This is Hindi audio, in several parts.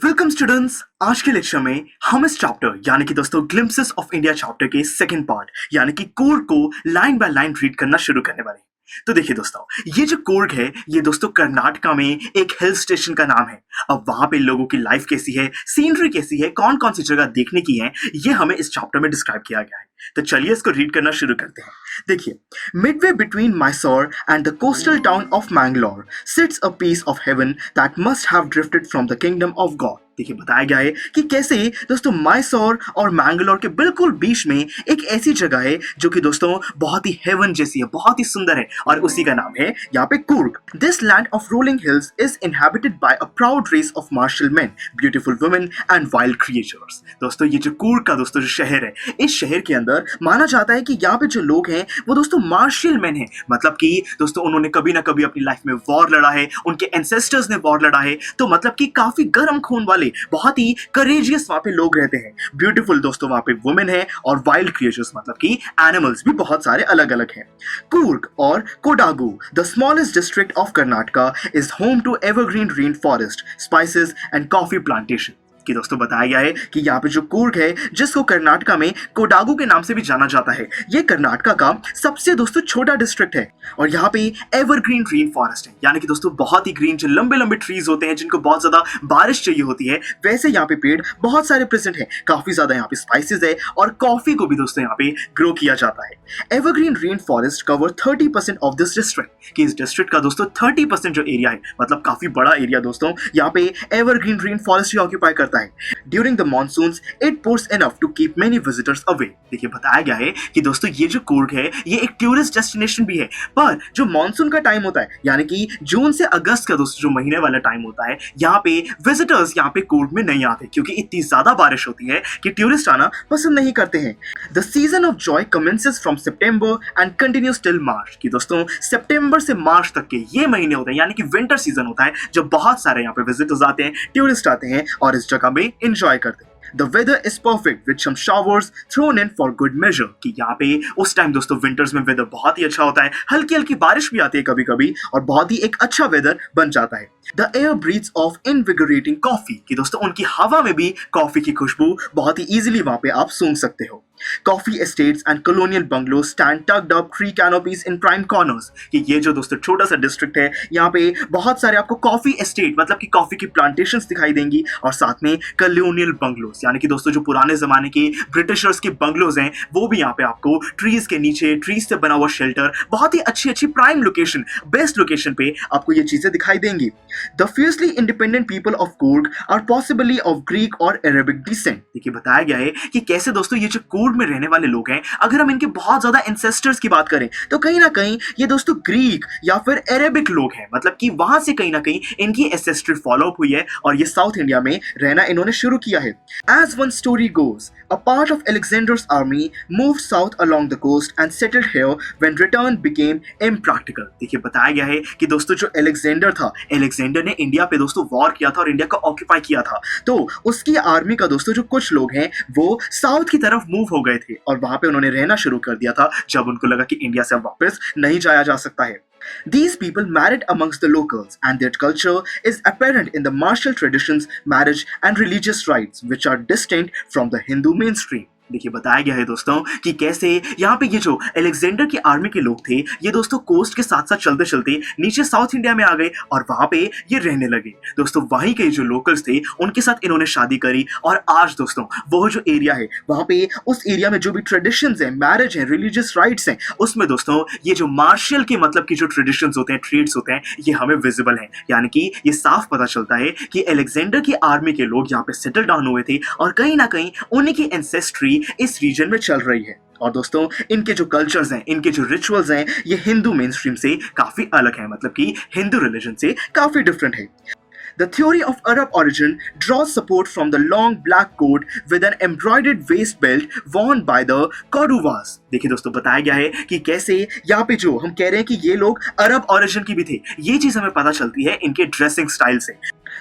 Welcome students. आज के लेक्चर में हम इस चैप्टर यानी कि दोस्तों ग्लिम्पसेस ऑफ इंडिया चैप्टर के सेकंड पार्ट यानी कि कोर्ग को लाइन बाय लाइन रीड करना शुरू करने वाले हैं। तो देखिए दोस्तों, ये जो कोर्ग है ये दोस्तों कर्नाटका में एक हिल स्टेशन का नाम है। अब वहां पे लोगों की लाइफ कैसी है, सीनरी कैसी है, कौन कौन सी जगह देखने की है, ये हमें इस चैप्टर में डिस्क्राइब किया गया है। तो चलिए इसको रीड करना शुरू करते हैं। देखिए, midway between Mysore and the coastal town of Mangalore sits a piece of heaven that must have drifted from the kingdom of God. देखिए, बताया गया है कि कैसे दोस्तों मैसूर और मैंगलोर के बिल्कुल बीच में एक ऐसी जगह है जो कि दोस्तों बहुत ही हेवन जैसी है, बहुत ही सुंदर है, और उसी का नाम है यहाँ पे Coorg. This land of rolling hills is inhabited by a proud race of martial men, beautiful women and wild creatures. दोस्तों ये जो कूर्ग का दोस्तों जो शहर है, इस शहर के अंदर माना जाता है कि यहाँ पे जो लोग हैं वो दोस्तों मार्शल मैन है, मतलब कि दोस्तों उन्होंने कभी ना कभी अपनी लाइफ में वॉर लड़ा है, उनके एंसेस्टर्स ने वॉर लड़ा है, तो मतलब कि काफी गर्म खून वाले बहुत ही करेजियस वहां पे लोग रहते हैं। ब्यूटीफुल दोस्तों वहां पे वुमेन है, और वाइल्ड क्रिएचर्स मतलब कि एनिमल्स भी बहुत सारे अलग अलग हैं। कूर्ग और Kodagu, the smallest district of Karnataka, is home to evergreen rain forest, spices and coffee plantation. कि दोस्तों बताया गया है कि यहाँ पे जो कूर्ग है, जिसको कर्नाटका में कोडागु के नाम से भी जाना जाता है, ये कर्नाटका का सबसे दोस्तों छोटा डिस्ट्रिक्ट है, और यहाँ पे एवरग्रीन रेन फॉरेस्ट है, यानी कि दोस्तों बहुत ही ग्रीन, जो लंबे लंबे ट्रीज होते हैं जिनको बहुत ज्यादा बारिश चाहिए होती है, वैसे यहाँ पे पेड़ बहुत सारे प्रेजेंट है, काफी ज्यादा यहाँ पे स्पाइसेस है, और कॉफी को भी दोस्तों यहाँ पे ग्रो किया जाता है। Evergreen rain forest cover 30% of this district, कि इस डिस्ट्रिक्ट का दोस्तों 30% जो एरिया है, मतलब काफी बड़ा एरिया दोस्तों यहाँ पे एवरग्रीन रेन फॉरेस्ट ही ऑक्यूपाई करता है। During the monsoons, it pours enough to keep many visitors away। देखिए, बताया गया है कि दोस्तों ये जो कूर्ग है ये एक टूरिस्ट डेस्टिनेशन भी है, पर जो मानसून का टाइम होता है यानी कि जून से अगस्त का दोस्तों जो महीने वाला टाइम होता है, यहाँ पे विजिटर्स यहाँ पे कूर्ग में नहीं आते, क्योंकि इतनी ज्यादा बारिश होती है कि टूरिस्ट आना पसंद नहीं करते हैं। The season of Joy commences from September and continues till March. कि दोस्तों सितंबर से मार्च तक के ये महीने होते हैं, यानी कि विंटर सीजन होता है, जब बहुत सारे यहाँ पे विजिटर्स आते हैं, टूरिस्ट आते हैं और इस जगह में एंजॉय करते हैं। The weather is perfect with some showers thrown in for good measure। कि यहाँ पे उस टाइम दोस्तों विंटर्स में वेदर बहुत ही अच्छा होता है, हल्की हल्की बारिश भी आती है कभी कभी, और बहुत ही एक अच्छा वेदर बन जाता है। The air breathes of invigorating coffee। कि दोस्तों उनकी हवा में भी कॉफी की खुशबू बहुत ही इजीली वहां पे आप सूंघ सकते हो। Coffee estates and colonial bungalows stand tucked up tree canopies in prime corners। कि ये जो दोस्तों छोटा सा डिस्ट्रिक्ट है, यहाँ पे बहुत सारे आपको कॉफी एस्टेट मतलब कि कॉफी की प्लांटेशंस दिखाई देंगी, और साथ में कॉलोनियल बंगलोज यानी कि दोस्तों जो पुराने जमाने के ब्रिटिशर्स के बंगलोज हैं, वो भी यहाँ पे आपको ट्रीज के नीचे, ट्रीज से बना हुआ शेल्टर, बहुत ही अच्छी अच्छी प्राइम लोकेशन, बेस्ट लोकेशन पे आपको ये चीजें दिखाई देंगी। The fiercely independent people of Coorg are possibly of Greek और अरेबिक डिसेंट। देखिए, बताया गया है कि कैसे दोस्तों ये जो कूर्ग में रहने वाले लोग हैं, अगर हम इनके बहुत ज्यादा एंसेस्टर्स की बात करें तो कहीं ना कहीं ये दोस्तों ग्रीक या फिर अरेबिक लोग हैं, मतलब कि वहां से कहीं ना कहीं इनकी एंसेस्ट्री फॉलो अप हुई है, और ये साउथ इंडिया में रहना इन्होंने शुरू किया है। As one story goes, a part of Alexander's army moved south along the coast and settled here when return became impractical। देखिए, बताया गया है कि दोस्तों जो अलेक्जेंडर था, अलेक्जेंडर ने इंडिया पे दोस्तों वॉर किया था और इंडिया को ऑक्यूपाई किया था, तो उसकी आर्मी का दोस्तों जो कुछ लोग हैं वो साउथ की तरफ मूव हो गए थे, और वहां पे उन्होंने रहना शुरू कर दिया था जब उनको लगा कि इंडिया से वापस नहीं जाया जा सकता है। These people married amongst the locals, and their culture is apparent in the martial traditions, marriage and religious rites, which are distinct from the Hindu mainstream। देखिए, बताया गया है दोस्तों कि कैसे यहाँ पे ये जो अलेक्जेंडर की आर्मी के लोग थे, ये दोस्तों कोस्ट के साथ साथ चलते चलते नीचे साउथ इंडिया में आ गए, और वहां पे ये रहने लगे। दोस्तों वहीं के जो लोकल्स थे उनके साथ इन्होंने शादी करी, और आज दोस्तों वो जो एरिया है वहां पे उस एरिया में जो भी ट्रेडिशंस हैं, मैरिज है, रिलीजियस राइट्स हैं, उसमें दोस्तों ये जो मार्शल के मतलब की जो ट्रेडिशंस होते हैं, ट्रेड्स होते हैं, ये हमें विजिबल हैं। यानी कि ये साफ पता चलता है कि अलेक्जेंडर की आर्मी के लोग यहाँ पे सेटल डाउन हुए थे, और कहीं ना कहीं उन्हीं की एंसेस्ट्री इस रीजन में चल रही है। और दोस्तों इनके जो कल्चर्स हैं, इनके जो रिचुअल्स हैं, ये हिंदू मेन स्ट्रीम से काफी अलग है, मतलब कि हिंदू रिलीजन से काफी डिफरेंट है। The theory of Arab origin draws support from the long black coat with an embroidered waist belt worn by the Koduvas। देखिए दोस्तों, बताया गया है कि कैसे यहाँ पे जो हम कह रहे हैं कि ये लोग अरब ओरिजिन की भी थे, ये चीज हमें पता चलती है इनके ड्रेसिंग स्टाइल से।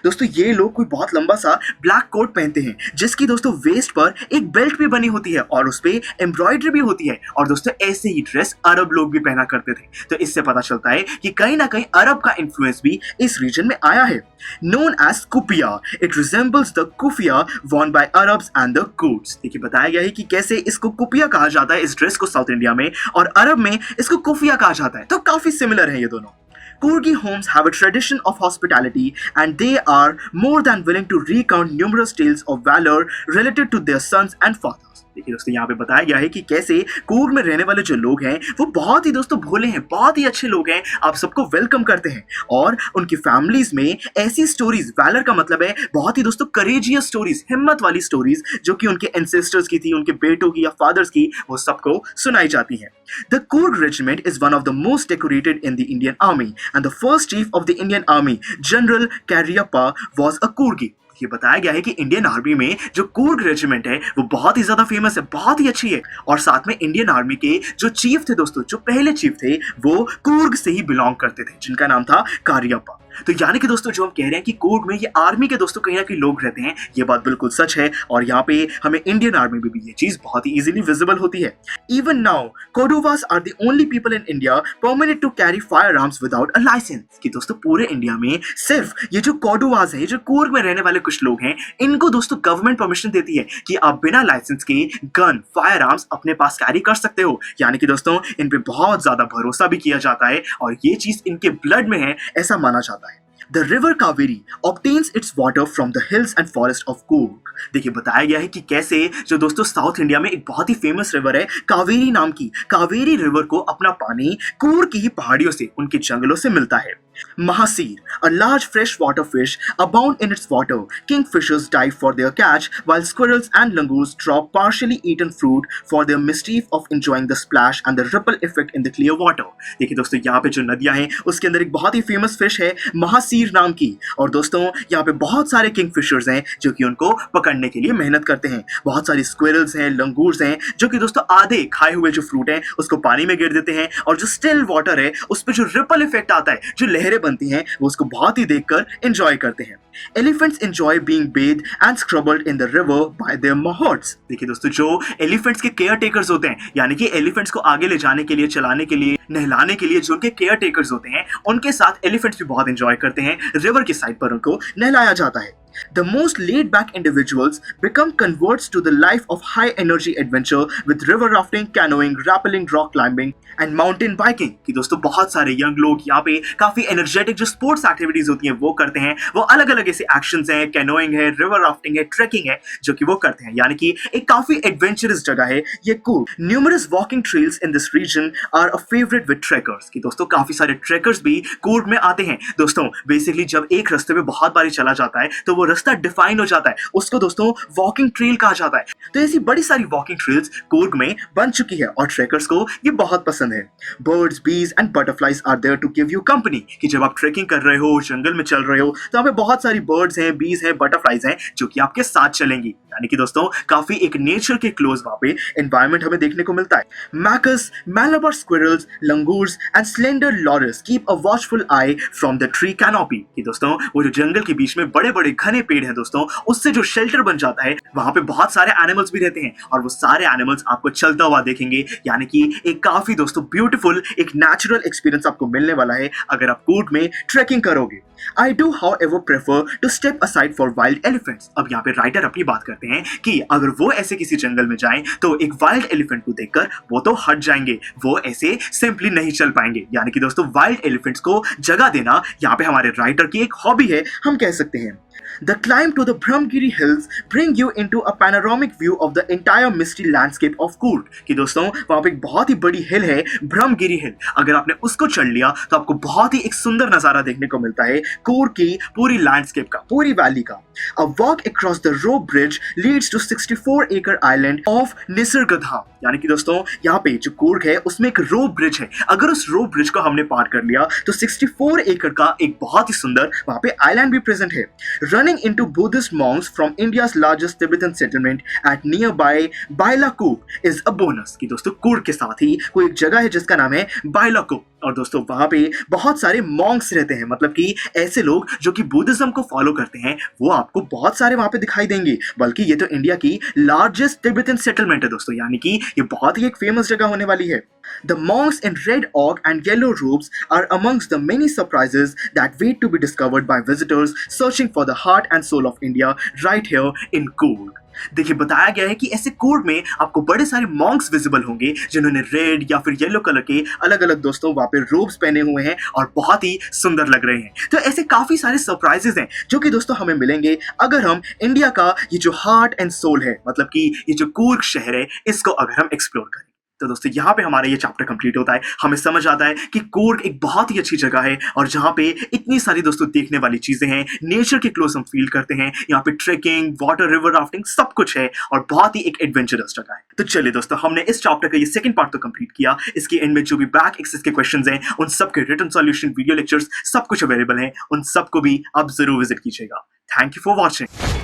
दोस्तों ये लोग कोई बहुत लंबा सा ब्लैक कोट पहनते हैं जिसकी दोस्तों वेस्ट पर एक बेल्ट भी बनी होती है और उस पे एम्ब्रॉयडरी भी होती है। और दोस्तों ऐसे ही ड्रेस अरब लोग भी पहना करते थे। तो इससे पता चलता है कि कहीं ना कहीं अरब का इन्फ्लुएंस भी इस रीजन में आया है। Known as kufiya, it resembles the kufiya worn by Arabs and the Kurds। देखिए बताया गया है कि कैसे इसको कुफिया कहा जाता है इस ड्रेस को साउथ इंडिया में, और अरब में इसको कुफिया कहा जाता है। तो काफी सिमिलर है ये दोनों। Kurgi homes have a tradition of hospitality and they are more than willing to recount numerous tales of valor related to their sons and fathers। देखिए दोस्तों यहाँ पे बताया गया है कि कैसे कुर्ग में रहने वाले जो लोग हैं वो बहुत ही दोस्तों भोले हैं, बहुत ही अच्छे लोग हैं, आप सबको वेलकम करते हैं। और उनकी फैमिलीज में ऐसी स्टोरीज, वैलर का मतलब है बहुत ही दोस्तों करेजियस स्टोरीज, हिम्मत वाली स्टोरीज जो कि उनके एंसेस्टर्स की थी, उनके बेटों की या फादर्स की, वो सबको सुनाई जाती है। The Kurg regiment is one of the most decorated in the Indian army and the first chief of the Indian army, General Cariappa, was a Kurgi। ये बताया गया है कि इंडियन आर्मी में जो कुर्ग रेजिमेंट है वो बहुत ही ज्यादा फेमस है, बहुत ही अच्छी है। और साथ में इंडियन आर्मी के जो चीफ थे दोस्तों, जो पहले चीफ थे वो कुर्ग से ही बिलोंग करते थे, जिनका नाम था कारियप्पा। तो यानी कि दोस्तों जो हम कह रहे हैं कि कुर्ग में ये आर्मी के दोस्तों कहीं ना कहीं लोग रहते हैं, ये बात बिल्कुल सच है। और यहाँ पे हमें इंडियन आर्मी में भी ये चीज बहुत ही इजीली विजिबल होती है। Even now Kodavas are the only people in India permitted to carry firearms without a license. कि दोस्तों पूरे इंडिया में सिर्फ ये जो कोडोवास है, जो कुर्ग में रहने वाले कुछ लोग हैं, इनको दोस्तों गवर्नमेंट परमिशन देती है कि आप बिना लाइसेंस के गन, फायर आर्म्स अपने पास कैरी कर सकते हो। यानी कि दोस्तों इन पे बहुत ज्यादा भरोसा भी किया जाता है और ये चीज इनके ब्लड में है, ऐसा माना जाता है। The river Kaveri obtains its water from the hills and forest of Coorg। देखिए बताया गया है कि कैसे जो दोस्तों साउथ इंडिया में एक बहुत ही फेमस रिवर है कावेरी नाम की, कावेरी रिवर को अपना पानी कूर्ग की ही पहाड़ियों से, उनके जंगलों से मिलता है। Mahasir, a large freshwater fish, abound in its water. Kingfishers dive for their catch, while squirrels and langurs drop partially eaten fruit for their mischief of enjoying the splash and the ripple effect in the clear water। देखिए दोस्तों यहाँ पे जो नदियां हैं उसके अंदर एक बहुत ही फेमस फिश है महासीर नाम की, और दोस्तों यहाँ पे बहुत सारे किंगफिशर्स हैं जो कि उनको पकड़ने के लिए मेहनत करते हैं। बहुत सारी स्क्विरल्स हैं, लंगूर्स हैं, जो कि दोस्तों आधे खाए हुए जो फ्रूट हैं उसको पानी में गिर देते हैं, और जो स्टिल वाटर है उस पर जो रिपल इफेक्ट आता है, जो लहरें बनती हैं, वो उसको बहुत ही देखकर एंजॉय करते हैं। Elephants enjoy being bathed and scrubbed in the river by their mahots। देखिए दोस्तों जो एलिफेंट्स के केयर टेकर्स होते हैं, यानी कि एलिफेंट्स को आगे ले जाने के लिए, चलाने के लिए, नहलाने के लिए जो उनके केयर टेकर्स होते हैं, उनके साथ एलिफेंट्स भी बहुत एंजॉय करते हैं। रिवर की साइड पर उनको नहलाया जाता है। The most laid-back individuals become converts to the life of high-energy adventure with river rafting, canoeing, rappelling, rock climbing and mountain biking। कि दोस्तों बहुत सारे यंग लोग यहाँ पे काफी एनर्जेटिक जो स्पोर्ट्स एक्टिविटीज होती हैं वो करते हैं। वो अलग अलग ऐसे एक्शंस हैं, कैनोइंग है, रिवर राफ्टिंग है, ट्रेकिंग है, जो कि वो करते हैं। यानी कि एक काफी एडवेंचरस जगह है ये Coorg. Numerous walking trails in this region are a favourite with trekkers. कि दोस्तों काफी सारे ट्रेकर्स भी कुर्ग में आते हैं। दोस्तों बेसिकली जब एक रास्ते में बहुत बारी चला जाता है तो वो रास्ता डिफाइन हो जाता है, उसको दोस्तों वॉकिंग ट्रेल कहा जाता है। तो ऐसी बड़ी सारी वॉकिंग ट्रेल्स कुर्ग में बन चुकी है और ट्रेकर्स को ये बहुत पसंद है। Birds, bees and butterflies are there to give you company. कि जब आप ट्रेकिंग कर रहे हो, जंगल में चल रहे हो, तो वहाँ पे बहुत सारी बर्ड्स हैं, बीज हैं, बटरफ्लाइज हैं जो कि आपके साथ चलेंगी। यानी कि दोस्तों काफी एक नेचर के क्लोज वहाँ पे एनवायरमेंट हमें देखने को मिलता है। मैकस, Malabar squirrels, langurs and slender loris keep a watchful eye from the tree canopy। कि दोस्तों वो जो जंगल के बीच में बड़े बड़े घने पेड़ हैं दोस्तों, उससे जो शेल्टर बन जाता है, वहां पे बहुत सारे एनिमल्स भी रहते हैं और वो सारे एनिमल्स आपको चलता हुआ देखेंगे। यानी कि एक काफी दोस्तों ब्यूटीफुल एक नेचुरल एक्सपीरियंस आपको मिलने वाला है अगर आप कुर्ग में ट्रेकिंग करोगे। I do however prefer to step aside for wild elephants। अब यहाँ पे राइटर अपनी बात करते हैं कि अगर वो ऐसे किसी जंगल में जाएं तो एक वाइल्ड एलिफेंट को देखकर वो तो हट जाएंगे, वो ऐसे सिंपली नहीं चल पाएंगे। यानी कि दोस्तों वाइल्ड एलिफेंट्स को जगह देना यहाँ पे हमारे राइटर की एक हॉबी है, हम कह सकते हैं। The climb to the Brahmgiri hills bring you into a panoramic view of the entire misty landscape of Coorg। कि दोस्तों वहाँ पे एक बहुत ही बड़ी हिल है ब्रह्मगिरी हिल, अगर आपने उसको चढ़ लिया तो आपको बहुत ही एक सुंदर नजारा देखने को मिलता है कुर्ग की पूरी लैंडस्केप का, पूरी वैली का। A walk across the rope bridge leads to 64-acre island of निसर्गधाम। यानी कि दोस्तों यहाँ पे जो कुर्ग है उसमें एक रोप ब्रिज है, अगर उस रोप ब्रिज को हमने पार कर लिया तो 64 एकड़ का एक बहुत ही सुंदर वहाँ पे आइलैंड भी प्रेजेंट है। Running into Buddhist monks from India's largest Tibetan settlement at nearby Bailakup is a bonus। कि दोस्तों कुर्ग के साथ ही कोई एक जगह है जिसका नाम है बाइलाकुप, और दोस्तों वहां पे बहुत सारे मॉन्क्स रहते हैं, मतलब कि ऐसे लोग जो कि बुद्धिज्म को फॉलो करते हैं वो आपको बहुत सारे वहां पे दिखाई देंगे। बल्कि ये तो इंडिया की लार्जेस्ट तिब्बतन सेटलमेंट है दोस्तों, यानी कि ये बहुत ही एक फेमस जगह होने वाली है। The monks in red oak and yellow robes are amongst the many surprises that wait to be discovered by visitors searching for the heart and soul of India right here in Coorg। देखिए बताया गया है कि ऐसे कोर्ग में आपको बड़े सारे मॉन्क्स विजिबल होंगे जिन्होंने रेड या फिर येलो कलर के अलग अलग दोस्तों वहां पे रोब्स पहने हुए हैं और बहुत ही सुंदर लग रहे हैं। तो ऐसे काफी सारे सरप्राइजेस हैं जो कि दोस्तों हमें मिलेंगे अगर हम इंडिया का ये जो हार्ट एंड सोल है, मतलब कि ये जो कोर्ग शहर है, इसको अगर हम एक्सप्लोर करें। तो दोस्तों यहाँ पे हमारा ये चैप्टर कंप्लीट होता है। हमें समझ आता है कि कोर्ग एक बहुत ही अच्छी जगह है और जहाँ पे इतनी सारी दोस्तों देखने वाली चीजें हैं, नेचर के क्लोज हम फील करते हैं। यहाँ पे ट्रेकिंग, वाटर रिवर राफ्टिंग सब कुछ है और बहुत ही एक एडवेंचरस जगह है। तो चलिए दोस्तों, हमने इस चैप्टर का ये सेकंड पार्ट तो कंप्लीट किया। इसके एंड में जो भी बैक एक्सेस के क्वेश्चंस हैं उन सब के रिटन सॉल्यूशन, वीडियो लेक्चर्स सब कुछ अवेलेबल है, उन सबको भी आप जरूर विजिट कीजिएगा। Thank you for watching.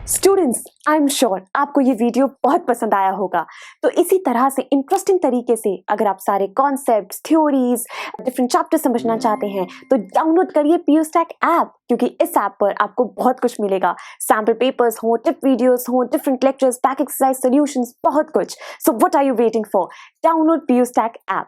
Students, I am sure आपको ये वीडियो बहुत पसंद आया होगा। तो इसी तरह से इंटरेस्टिंग तरीके से अगर आप सारे कॉन्सेप्ट्स, थ्योरीज, डिफरेंट चैप्टर समझना चाहते हैं तो डाउनलोड करिए PUSTAC ऐप, क्योंकि इस ऐप पर आपको बहुत कुछ मिलेगा। सैम्पल पेपर्स हो, टिप वीडियोस हो, different lectures, back exercise solutions, बहुत कुछ। So what are you waiting for? Download PUSTAC app.